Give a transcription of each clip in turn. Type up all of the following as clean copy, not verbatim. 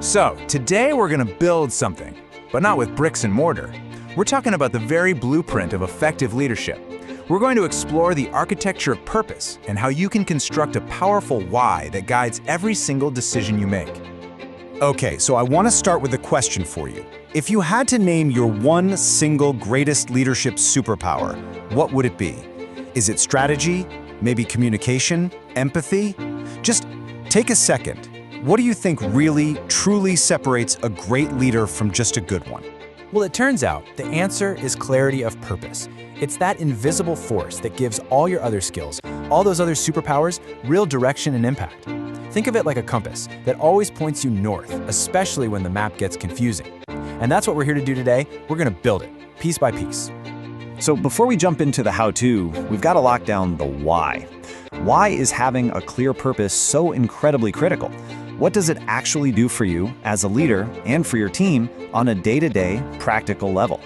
So, today we're gonna build something, but not with bricks and mortar. We're talking about the very blueprint of effective leadership. We're going to explore the architecture of purpose and how you can construct a powerful why that guides every single decision you make. Okay, so I want to start with a question for you. If you had to name your one single greatest leadership superpower, what would it be? Is it strategy? Maybe communication? Empathy? Just take a second. What do you think really, truly separates a great leader from just a good one? Well, it turns out the answer is clarity of purpose. It's that invisible force that gives all your other skills, all those other superpowers, real direction and impact. Think of it like a compass that always points you north, especially when the map gets confusing. And that's what we're here to do today. We're going to build it, piece by piece. So before we jump into the how-to, we've got to lock down the why. Why is having a clear purpose so incredibly critical? What does it actually do for you as a leader and for your team on a day-to-day practical level?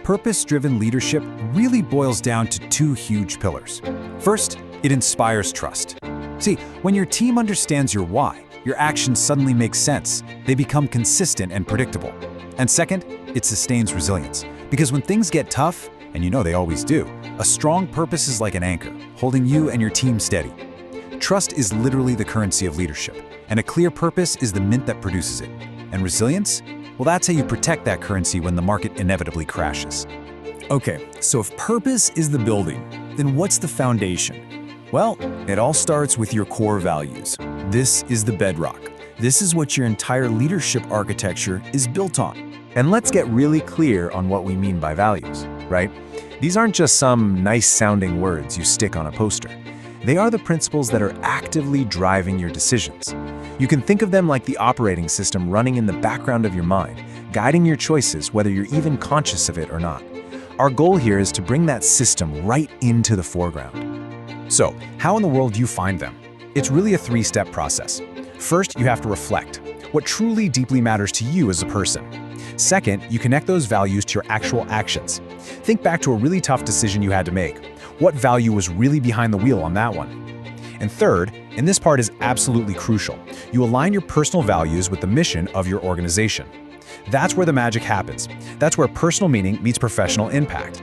Purpose-driven leadership really boils down to two huge pillars. First, it inspires trust. See, when your team understands your why, your actions suddenly make sense. They become consistent and predictable. And second, it sustains resilience. Because when things get tough, and you know they always do, a strong purpose is like an anchor, holding you and your team steady. Trust is literally the currency of leadership, and a clear purpose is the mint that produces it. And resilience? Well, that's how you protect that currency when the market inevitably crashes. Okay, so if purpose is the building, then what's the foundation? Well, it all starts with your core values. This is the bedrock. This is what your entire leadership architecture is built on. And let's get really clear on what we mean by values, right? These aren't just some nice-sounding words you stick on a poster. They are the principles that are actively driving your decisions. You can think of them like the operating system running in the background of your mind, guiding your choices whether you're even conscious of it or not. Our goal here is to bring that system right into the foreground. So, how in the world do you find them? It's really a three-step process. First, you have to reflect. What truly deeply matters to you as a person? Second, you connect those values to your actual actions. Think back to a really tough decision you had to make. What value was really behind the wheel on that one? And third, and this part is absolutely crucial, you align your personal values with the mission of your organization. That's where the magic happens. That's where personal meaning meets professional impact.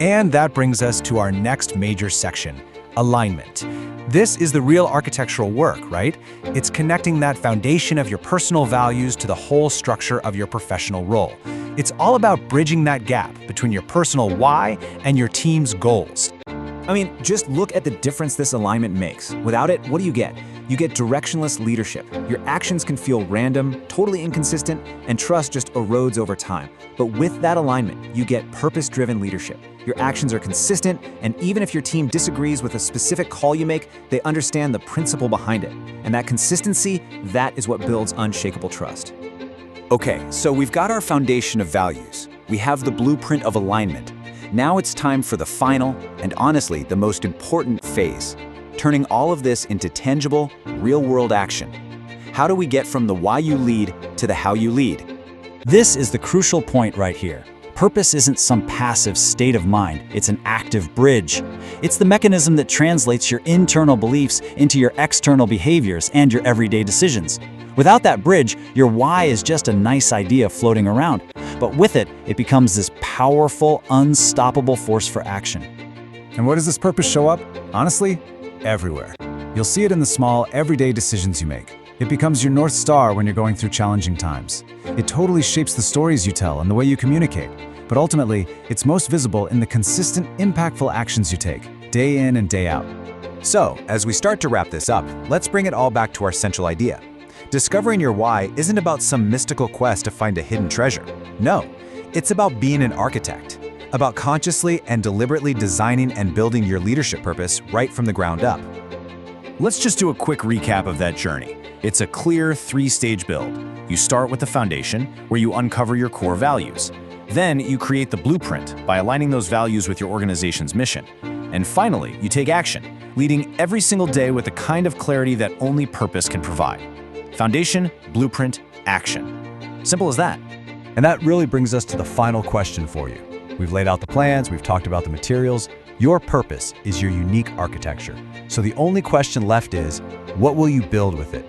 And that brings us to our next major section, alignment. This is the real architectural work, right? It's connecting that foundation of your personal values to the whole structure of your professional role. It's all about bridging that gap between your personal why and your team's goals. I mean, just look at the difference this alignment makes. Without it, what do you get? You get directionless leadership. Your actions can feel random, totally inconsistent, and trust just erodes over time. But with that alignment, you get purpose-driven leadership. Your actions are consistent, and even if your team disagrees with a specific call you make, they understand the principle behind it. And that consistency, that is what builds unshakable trust. Okay, so we've got our foundation of values. We have the blueprint of alignment. Now it's time for the final, and honestly, the most important phase, turning all of this into tangible, real-world action. How do we get from the why you lead to the how you lead? This is the crucial point right here. Purpose isn't some passive state of mind, it's an active bridge. It's the mechanism that translates your internal beliefs into your external behaviors and your everyday decisions. Without that bridge, your why is just a nice idea floating around. But with it, it becomes this powerful, unstoppable force for action. And where does this purpose show up? Honestly, everywhere. You'll see it in the small, everyday decisions you make. It becomes your North Star when you're going through challenging times. It totally shapes the stories you tell and the way you communicate. But ultimately, it's most visible in the consistent, impactful actions you take, day in and day out. So, as we start to wrap this up, let's bring it all back to our central idea. Discovering your why isn't about some mystical quest to find a hidden treasure. No, it's about being an architect, about consciously and deliberately designing and building your leadership purpose right from the ground up. Let's just do a quick recap of that journey. It's a clear three-stage build. You start with the foundation, where you uncover your core values. Then you create the blueprint by aligning those values with your organization's mission. And finally, you take action, leading every single day with the kind of clarity that only purpose can provide. Foundation, blueprint, action. Simple as that. And that really brings us to the final question for you. We've laid out the plans, we've talked about the materials. Your purpose is your unique architecture. So the only question left is, what will you build with it?